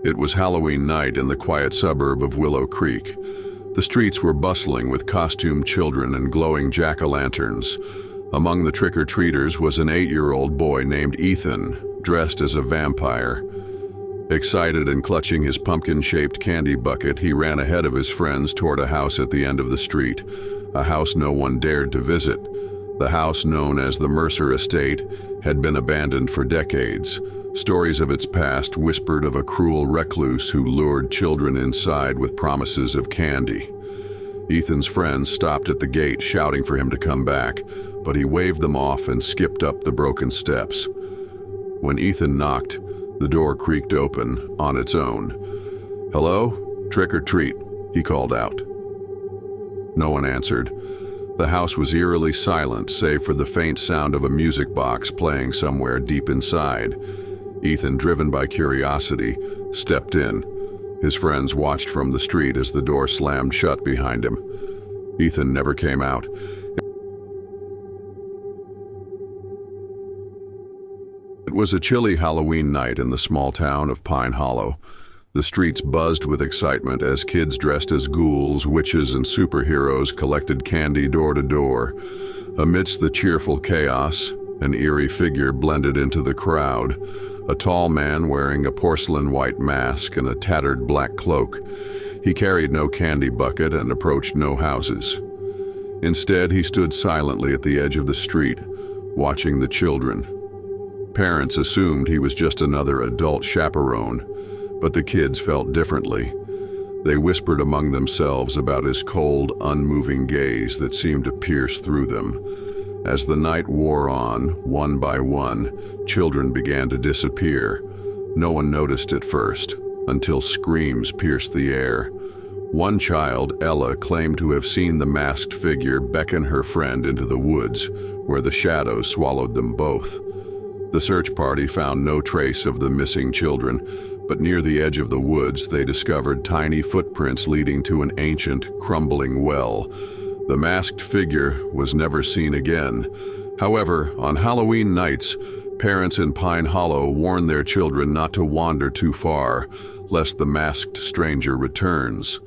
It was Halloween night in the quiet suburb of Willow Creek. The streets were bustling with costumed children and glowing jack-o'-lanterns. Among the trick-or-treaters was an 8-year-old boy named Ethan, dressed as a vampire. Excited and clutching his pumpkin-shaped candy bucket, he ran ahead of his friends toward a house at the end of the street, a house no one dared to visit. The house, known as the Mercer Estate, had been abandoned for decades. Stories of its past whispered of a cruel recluse who lured children inside with promises of candy. Ethan's friends stopped at the gate, shouting for him to come back, but he waved them off and skipped up the broken steps. When Ethan knocked, the door creaked open on its own. "Hello? Trick or treat," he called out. No one answered. The house was eerily silent, save for the faint sound of a music box playing somewhere deep inside. Ethan, driven by curiosity, stepped in. His friends watched from the street as the door slammed shut behind him. Ethan never came out. It was a chilly Halloween night in the small town of Pine Hollow. The streets buzzed with excitement as kids dressed as ghouls, witches, and superheroes collected candy door to door. Amidst the cheerful chaos, an eerie figure blended into the crowd, a tall man wearing a porcelain white mask and a tattered black cloak. He carried no candy bucket and approached no houses. Instead, he stood silently at the edge of the street, watching the children. Parents assumed he was just another adult chaperone, but the kids felt differently. They whispered among themselves about his cold, unmoving gaze that seemed to pierce through them. As the night wore on, one by one, children began to disappear. No one noticed at first, until screams pierced the air. One child, Ella, claimed to have seen the masked figure beckon her friend into the woods, where the shadows swallowed them both. The search party found no trace of the missing children, but near the edge of the woods they discovered tiny footprints leading to an ancient, crumbling well. The masked figure was never seen again. However, on Halloween nights, parents in Pine Hollow warn their children not to wander too far, lest the masked stranger returns.